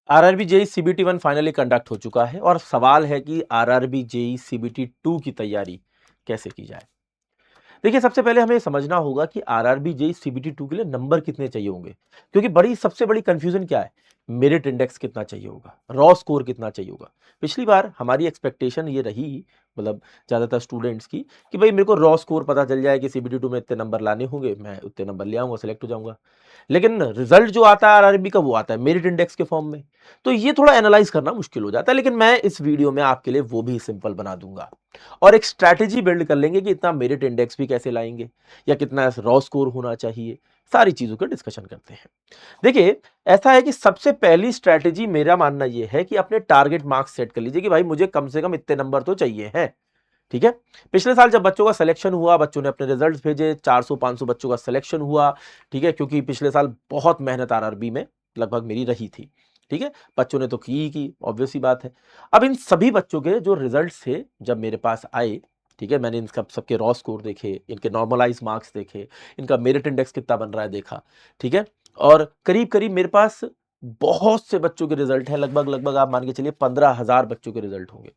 RRB JE CBT 1 finally conduct हो चुका है और सवाल है कि आरआरबी जेई सीबीटी 2 की तैयारी कैसे की जाए। देखिए, सबसे पहले हमें समझना होगा कि आरआरबी जेई सीबीटी 2 के लिए नंबर कितने चाहिए होंगे, क्योंकि सबसे बड़ी कंफ्यूजन क्या है, मेरिट इंडेक्स कितना चाहिए होगा, रॉ स्कोर कितना चाहिए होगा। पिछली बार हमारी एक्सपेक्टेशन ये रही, मतलब ज्यादातर स्टूडेंट्स की, कि भाई मेरे को रॉ स्कोर पता चल जाए कि सीबीटी 2 में इतने नंबर लाने होंगे, मैं उतने नंबर ले आऊंगा, सेलेक्ट हो जाऊंगा। लेकिन रिजल्ट जो आता है आरआरबी का, वो आता है मेरिट इंडेक्स के फॉर्म में। तो ये थोड़ा एनालाइज करना मुश्किल हो जाता है, लेकिन मैं इस वीडियो में आपके लिए वो भी सिंपल बना दूंगा और एक स्ट्रैटेजी बिल्ड कर लेंगे कि इतना मेरिट इंडेक्स भी कैसे लाएंगे या कितना रॉ स्कोर होना चाहिए। सारी चीजों का डिस्कशन करते हैं। देखिए, ऐसा है कि सबसे पहली स्ट्रैटेजी मेरा मानना यह है कि अपने टारगेट मार्क्स सेट कर लीजिए कि भाई मुझे कम से कम इतने नंबर तो चाहिए हैं। ठीक है। पिछले साल जब बच्चों का सिलेक्शन हुआ, बच्चों ने अपने रिजल्ट्स भेजे, 400-500 बच्चों का सिलेक्शन हुआ। ठीक है, क्योंकि पिछले साल बहुत मेहनत आरआरबी में लगभग मेरी रही थी। ठीक है, बच्चों ने तो की ही की, ऑब्वियस सी बात है। अब इन सभी बच्चों के जो रिजल्ट्स थे जब मेरे पास आए, ठीक है, मैंने इन सबके रॉ स्कोर देखे, इनके नॉर्मलाइज मार्क्स देखे, इनका मेरिट इंडेक्स कितना बन रहा है देखा। ठीक है, और करीब करीब मेरे पास बहुत से बच्चों के रिजल्ट हैं, लगभग लगभग आप मान के चलिए 15,000 बच्चों के रिजल्ट होंगे।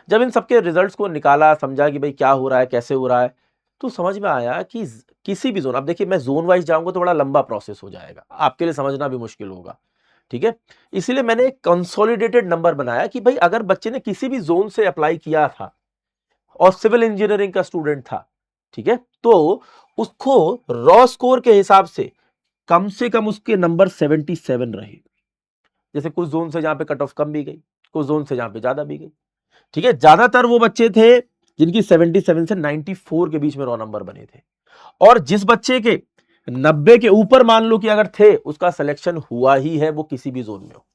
जब इन सबके रिजल्ट्स को निकाला, समझा कि भाई क्या हो रहा है, कैसे हो रहा है, तो समझ में आया कि किसी भी जोन, अब देखिए मैं जोन वाइज जाऊंगा तो बड़ा लंबा प्रोसेस हो जाएगा, आपके लिए समझना भी मुश्किल होगा। ठीक है, इसीलिए मैंने एक कंसोलिडेटेड नंबर बनाया कि भाई अगर बच्चे ने किसी भी जोन से अप्लाई किया था और सिविल इंजीनियरिंग का स्टूडेंट था, ठीक है, तो उसको रॉ स्कोर के हिसाब से कम उसके नंबर 77 रहे। जैसे कुछ जोन से जहां पे कट ऑफ कम भी गई, कुछ जोन से जहां पे ज्यादा भी गई। ठीक है, ज्यादातर वो बच्चे थे जिनकी 77 से 94 के बीच में रॉ नंबर बने थे, और जिस बच्चे के 90 के ऊपर मान लो कि अगर थे, उसका सिलेक्शन हुआ ही है, वो किसी भी जोन में हो।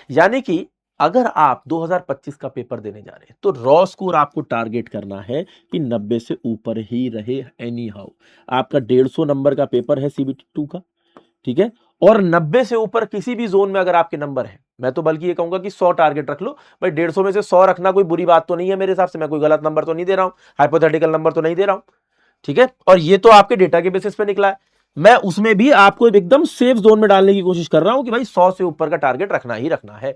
यानी कि अगर आप 2025 का पेपर देने जा रहे हैं तो रॉ स्कोर आपको टारगेट करना है कि 90 से ऊपर ही रहे एनी हाउ। आपका 150 नंबर का पेपर है सीबीटी 2 का। ठीक है, और 90 से ऊपर किसी भी जोन में अगर आपके नंबर है, मैं तो बल्कि ये कहूंगा कि 100 टारगेट रख लो भाई। 150 में से 100 रखना कोई बुरी बात तो नहीं है मेरे हिसाब से, मैं कोई गलत नंबर तो नहीं दे रहा हूं, हाइपोथेटिकल नंबर तो नहीं दे रहा हूं। ठीक है, और ये तो आपके डेटा के बेसिस पे निकला है। मैं उसमें भी आपको एकदम सेफ जोन में डालने की कोशिश कर रहा हूं कि भाई 100 से ऊपर का टारगेट रखना ही रखना है।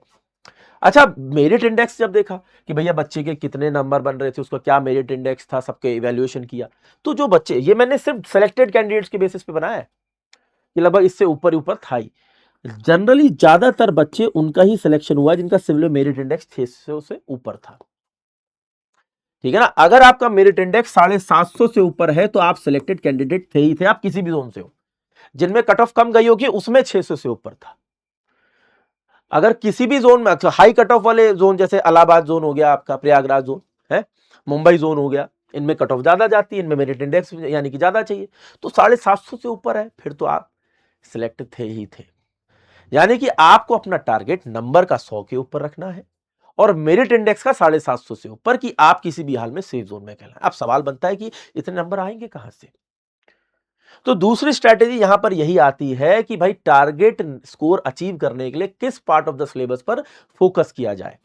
अच्छा, मेरिट इंडेक्स जब देखा कि भैया बच्चे के कितने नंबर बन रहे थे, उसका क्या मेरिट इंडेक्स था, सबके इवैल्यूएशन किया, तो जो बच्चे, ये मैंने सिर्फ सेलेक्टेड कैंडिडेट्स के बेसिस पे बनाया है कि लगभग इससे ऊपर ही ऊपर था ही। जनरली ज्यादातर बच्चे उनका ही सिलेक्शन हुआ जिनका सिविल मेरिट इंडेक्स 600 से ऊपर था। ठीक है ना, अगर आपका मेरिट इंडेक्स 750 से ऊपर है तो आप सिलेक्टेड कैंडिडेट थे ही थे, आप किसी भी जोन से हो। जिनमें कट ऑफ कम गई होगी उसमें 600 से ऊपर था। अगर किसी भी जोन में हाई कट ऑफ वाले जोन, जैसे इलाहाबाद जोन हो गया, आपका प्रयागराज जोन है, मुंबई जोन हो गया, इनमें कट ऑफ ज्यादा जाती है, इनमें मेरिट इंडेक्स यानी कि ज्यादा चाहिए, तो 750 से ऊपर है, फिर तो आप सिलेक्ट थे ही थे। यानी कि आपको अपना टारगेट नंबर का 100 के ऊपर रखना है और मेरिट इंडेक्स का 750 से ऊपर, कि आप किसी भी हाल में सेफ जोन में कहलाएं। अब सवाल बनता है कि इतने नंबर आएंगे कहां से। तो दूसरी स्ट्रैटेजी यहां पर यही आती है कि भाई टारगेट स्कोर अचीव करने के लिए किस पार्ट ऑफ द सिलेबस पर फोकस किया जाए।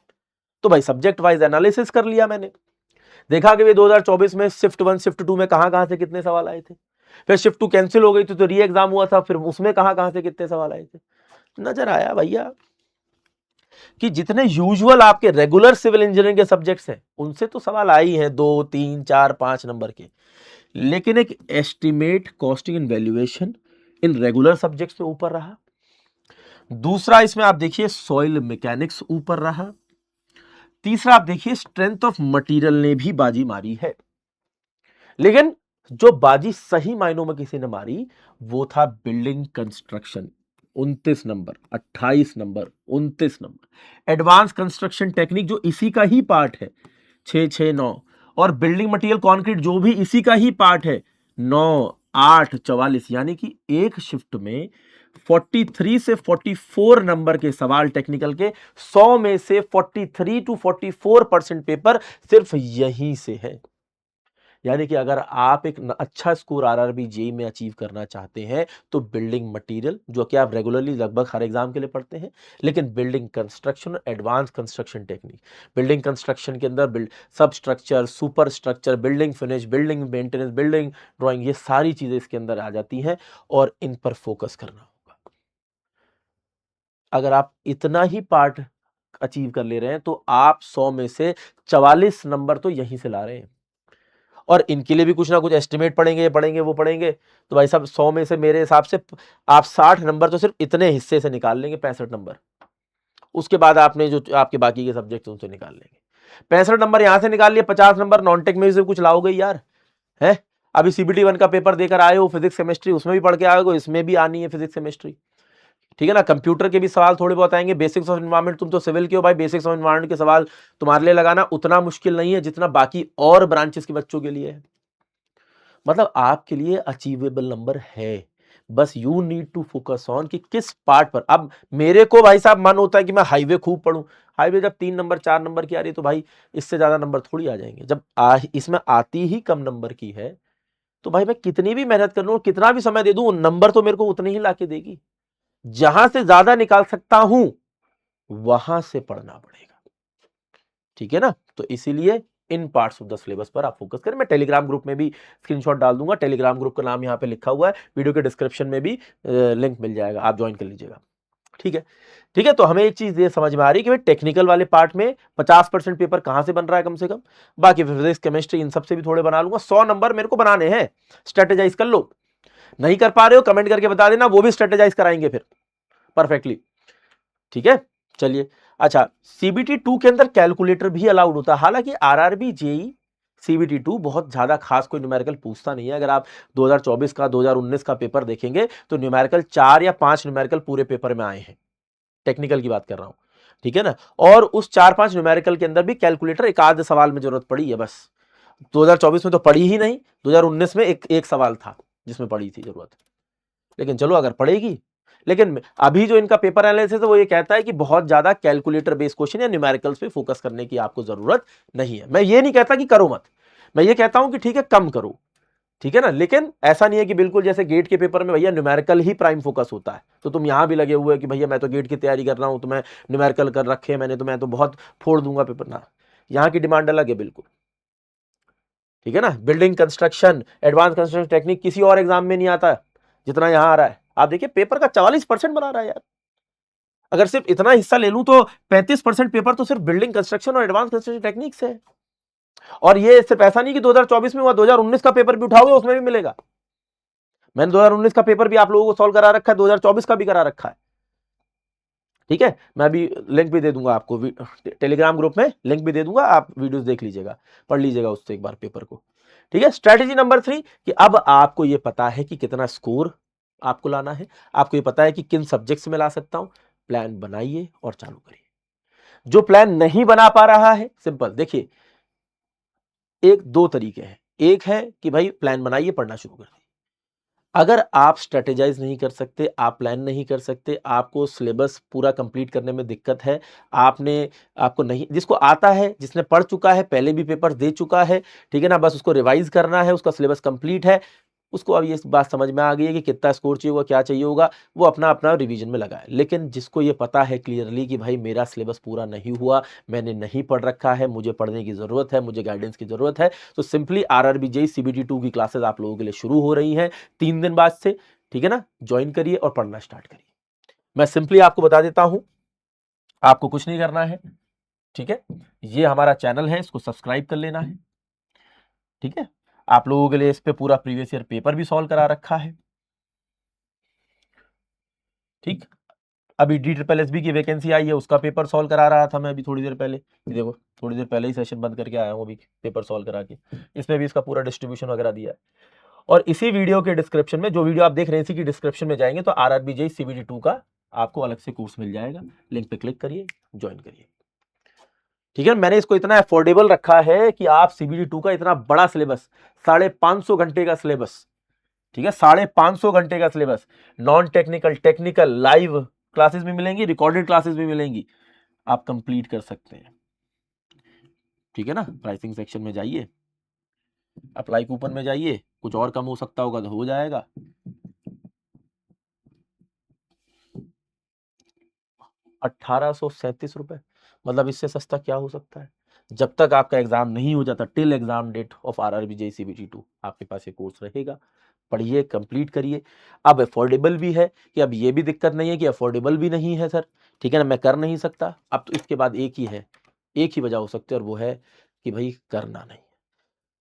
तो भाई सब्जेक्ट वाइज एनालिसिस कर लिया मैंने, देखा कि 2024 में शिफ्ट 1 शिफ्ट 2 में कहां कहां से कितने सवाल आए थे। फिर शिफ्ट 2 कैंसिल हो गई थी तो री एग्जाम हुआ था, फिर उसमें कहां कहां से कितने सवाल आए थे। नजर आया भैया कि जितने यूजुअल आपके रेगुलर सिविल इंजीनियरिंग के सब्जेक्ट्स हैं उनसे तो सवाल आई हैं 2 3 4 5 नंबर के, लेकिन एक estimate costing and valuation in regular subjects में ऊपर रहा। दूसरा इसमें आप देखिए सॉइल मैकेनिक्स ऊपर रहा। तीसरा आप देखिए स्ट्रेंथ ऑफ मटेरियल ने भी बाजी मारी है, लेकिन जो बाजी सही मायनों में किसी ने मारी वो था building construction. 29 number, 28 number, 29 number. Advance construction technique जो इसी का ही पार्ट है, 6 6 9, और बिल्डिंग मटेरियल कंक्रीट जो भी इसी का ही पार्ट है, 9 8 44। यानी कि एक शिफ्ट में 43 से 44 नंबर के सवाल टेक्निकल के, 100 में से 43 to 44% पेपर सिर्फ यहीं से है। यानी कि अगर आप एक अच्छा स्कोर आरआरबी जेई में अचीव करना चाहते हैं तो बिल्डिंग मटेरियल, जो कि आप रेगुलरली लगभग हर एग्जाम के लिए पढ़ते हैं, लेकिन बिल्डिंग कंस्ट्रक्शन और advance construction technique, building construction के अंदर बिल्ड सब structure, super structure, building finish, building maintenance, building drawing, ये सारी चीजें इसके अंदर आ जाती हैं और इन पर फोकस करना होगा। अगर आप इतना ही पार्ट अचीव कर ले रहे हैं तो आप 100 में से 44 नंबर तो यहीं से ला रहे हैं। और इनके लिए भी कुछ ना कुछ एस्टिमेट पढ़ेंगे, वो पढ़ेंगे। तो भाई साहब 100 में से मेरे हिसाब से आप 60 नंबर तो सिर्फ इतने हिस्से से निकाल लेंगे, 65 नंबर। उसके बाद आपने जो आपके बाकी के सब्जेक्ट उनसे निकाल लेंगे। 65 नंबर यहां से निकाल लिए, 50 नंबर नॉन टेक में से कुछ लाओगे यार, है। अभी सीबीटी 1 का पेपर देकर आए हो, फिजिक्स केमिस्ट्री उसमें भी पढ़ के आए हो, इसमें भी आनी है फिजिक्स केमिस्ट्री, ठीक है ना। कंप्यूटर के भी सवाल थोड़े बहुत आएंगे, बेसिक्स ऑफ एनवायरनमेंट, तुम तो सिविल के हो भाई, बेसिक्स ऑफ एनवायरनमेंट के सवाल तुम्हारे लिए लगाना उतना मुश्किल नहीं है जितना बाकी और ब्रांचेस के बच्चों के लिए है। मतलब आपके लिए अचीवेबल नंबर है, बस you need to focus on कि किस पार्ट पर। अब मेरे को भाई साहब मन होता है कि मैं हाईवे खूब पढ़ूं, हाईवे जब 3 नंबर 4 नंबर की आ रही है तो भाई इससे ज्यादा नंबर थोड़ी आ जाएंगे। जब इसमें आती ही कम नंबर की है तो भाई मैं कितनी भी मेहनत कर लूं, कितना भी समय दे दूं, नंबर तो मेरे को उतने ही लाके देगी। जहां से ज्यादा निकाल सकता हूं वहां से पढ़ना पड़ेगा, ठीक है ना। तो इसीलिए इन पार्ट्स ऑफ द सिलेबस पर आप फोकस करें। मैं टेलीग्राम ग्रुप में भी स्क्रीनशॉट डाल दूंगा, टेलीग्राम ग्रुप का नाम यहाँ पे लिखा हुआ है, वीडियो के डिस्क्रिप्शन में भी लिंक मिल जाएगा, आप ज्वाइन कर लीजिएगा, ठीक है। ठीक है, तो हमें एक चीज ये समझ में आ रही है कि भाई टेक्निकल वाले पार्ट में 50% पेपर कहां से बन रहा है कम से कम, बाकी फिजिक्स केमिस्ट्री इन सबसे भी थोड़े बना लूंगा। 100 नंबर मेरे को बनाने हैं, स्ट्रेटेजाइज कर लो। नहीं कर पा रहे हो कमेंट करके बता देना, वो भी स्ट्रेटेजाइज कराएंगे फिर परफेक्टली, ठीक है। चलिए, अच्छा, सीबीटी 2 के अंदर कैलकुलेटर भी अलाउड होता है। हालांकि आरआरबी जेई सीबीटी 2 बहुत ज्यादा खास कोई न्यूमेरिकल पूछता नहीं है। अगर आप 2024 का 2019 का पेपर देखेंगे तो न्यूमेरिकल 4 या 5 न्यूमेरिकल पूरे पेपर में आए हैं, टेक्निकल की बात कर रहा हूं, ठीक है ना। और उस 4-5 न्यूमेरिकल के अंदर भी कैलकुलेटर एक आध सवाल में जरूरत पड़ी है बस। 2024 में तो पड़ी ही नहीं, 2019 में एक सवाल था जिसमें पड़ी थी जरूरत, लेकिन चलो अगर पड़ेगी। लेकिन अभी जो इनका पेपर एनालिसिस है वो ये कहता है कि बहुत ज्यादा कैलकुलेटर बेस्ड क्वेश्चन या न्यूमेरिकल्स पे फोकस करने की आपको जरूरत नहीं है। मैं ये नहीं कहता कि करो मत, मैं ये कहता हूं कि ठीक है कम करो, ठीक है ना। लेकिन ऐसा नहीं है कि बिल्कुल जैसे गेट के पेपर में भैया न्यूमेरिकल ही प्राइम फोकस होता है तो तुम यहां भी लगे हुए कि भैया मैं तो गेट की तैयारी कर रहा हूं तो मैं न्यूमेरिकल कर रखे मैंने, तो मैं तो बहुत फोड़ दूंगा पेपर ना। यहां की डिमांड अलग है बिल्कुल, ठीक है ना। Building construction, advance construction technique किसी और एग्जाम में नहीं आता जितना यहां आ रहा है। आप देखिए पेपर का 44% बना रहा है यार। अगर सिर्फ इतना हिस्सा ले लूं तो 35% पेपर तो सिर्फ बिल्डिंग कंस्ट्रक्शन और एडवांस कंस्ट्रक्शन टेक्निक से है। और ये सिर्फ ऐसा नहीं कि 2024 में हुआ, 2019 का पेपर भी उठाओगे उसमें भी मिलेगा। मैंने 2019 का पेपर भी आप लोगों को सॉल्व करा रखा है, 2024 का भी करा रखा है, ठीक है। मैं अभी लिंक भी दे दूंगा आपको, टेलीग्राम ग्रुप में लिंक भी दे दूंगा, आप वीडियोस देख लीजिएगा, पढ़ लीजिएगा उससे एक बार पेपर को, ठीक है। स्ट्रेटेजी नंबर 3 कि अब आपको ये पता है कि कितना स्कोर आपको लाना है, आपको ये पता है कि किन सब्जेक्ट्स में ला सकता हूं। प्लान बनाइए और चालू करिए। जो प्लान नहीं बना पा रहा है, सिंपल देखिए, एक दो तरीके हैं। एक है कि भाई प्लान बनाइए, पढ़ना शुरू कर दीजिए। अगर आप स्ट्रेटेजाइज नहीं कर सकते, आप प्लान नहीं कर सकते, आपको सिलेबस पूरा कंप्लीट करने में दिक्कत है, आपने आपको नहीं, जिसको आता है, जिसने पढ़ चुका है, पहले भी पेपर दे चुका है, ठीक है ना, बस उसको रिवाइज करना है, उसका सिलेबस कंप्लीट है, उसको अब ये बात समझ में आ गई है कि कितना स्कोर चाहिए होगा, क्या चाहिए होगा, वो अपना अपना रिवीजन में लगाए। लेकिन जिसको ये पता है क्लियरली कि भाई मेरा सिलेबस पूरा नहीं हुआ, मैंने नहीं पढ़ रखा है, मुझे पढ़ने की ज़रूरत है, मुझे गाइडेंस की ज़रूरत है, तो सिंपली आरआरबी जेईई सीबीटी 2 की क्लासेस आप लोगों के लिए शुरू हो रही हैं 3 दिन बाद से, ठीक है ना। ज्वाइन करिए और पढ़ना स्टार्ट करिए। मैं सिंपली आपको बता देता हूं, आपको कुछ नहीं करना है, ठीक है। ये हमारा चैनल है, इसको सब्सक्राइब कर लेना है, ठीक है। आप लोगों के लिए इस पे पूरा प्रीवियस ईयर पेपर भी सॉल्व करा रखा है, ठीक। अभी DSSB की वैकेंसी आई है, उसका पेपर सॉल्व करा रहा था मैं अभी थोड़ी देर पहले, देखो थोड़ी देर पहले ही सेशन बंद करके आया हूँ अभी पेपर सॉल्व करा के। इसमें भी इसका पूरा डिस्ट्रीब्यूशन वगैरह दिया है। और इसी वीडियो के डिस्क्रिप्शन में, जो वीडियो आप देख रहे हैं इसी की डिस्क्रिप्शन में जाएंगे तो आरआरबी जेईई सीबीटी 2 का आपको अलग से कोर्स मिल जाएगा, लिंक पे क्लिक करिए, ज्वाइन करिए, ठीक है। मैंने इसको इतना अफोर्डेबल रखा है कि आप सीबीटी 2 का इतना बड़ा सिलेबस, 550 घंटे का सिलेबस, ठीक है, 550 घंटे का syllabus, non technical, technical, live classes भी मिलेंगी, रिकॉर्डेड क्लासेस भी मिलेंगी, आप कंप्लीट कर सकते हैं, ठीक है ना। प्राइसिंग सेक्शन में जाइए, अप्लाई कूपन में जाइए, कुछ और कम हो सकता होगा तो हो जाएगा। 1837 रुपए, मतलब इससे सस्ता क्या हो सकता है। जब तक आपका एग्जाम नहीं हो जाता, till exam date of RRB JEE CBT 2 आपके पास ये कोर्स रहेगा, पढ़िए, कंप्लीट करिए। अब अफोर्डेबल भी है कि अब ये भी दिक्कत नहीं है कि अफोर्डेबल भी नहीं है सर, ठीक है ना, मैं कर नहीं सकता। अब तो इसके बाद एक ही है, एक ही वजह हो सकती है और वो है कि भाई करना नहीं है,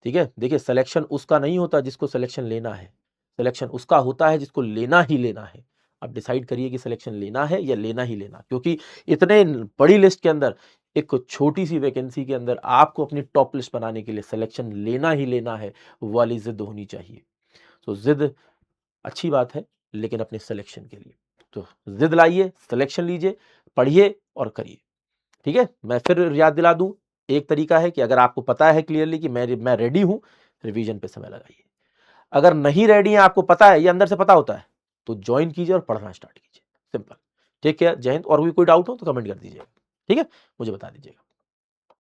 ठीक है। देखिए सिलेक्शन उसका नहीं होता जिसको सिलेक्शन लेना है, सिलेक्शन उसका होता है जिसको लेना ही लेना है। अब डिसाइड करिए कि सिलेक्शन लेना है या लेना ही लेना, क्योंकि इतने बड़ी लिस्ट के अंदर एक छोटी सी वैकेंसी के अंदर आपको अपनी टॉप लिस्ट बनाने के लिए सिलेक्शन लेना ही लेना है, वो वाली जिद होनी चाहिए। तो जिद अच्छी बात है, लेकिन अपने सिलेक्शन के लिए। तो जिद लाइए, सिलेक्शन लीजिए, पढ़िए और करिए, ठीक है। मैं फिर याद दिला दूं, एक तरीका है कि अगर आपको पता है क्लियरली कि मैं रेडी हूं, रिवीजन पे समय लगाइए। अगर नहीं रेडी है, आपको पता है, ये अंदर से पता होता है, तो ज्वाइन कीजिए और पढ़ना स्टार्ट कीजिए। सिंपल। टेक केयर, जय हिंद। और भी कोई डाउट हो तो कमेंट कर दीजिएगा, ठीक है, मुझे बता दीजिएगा।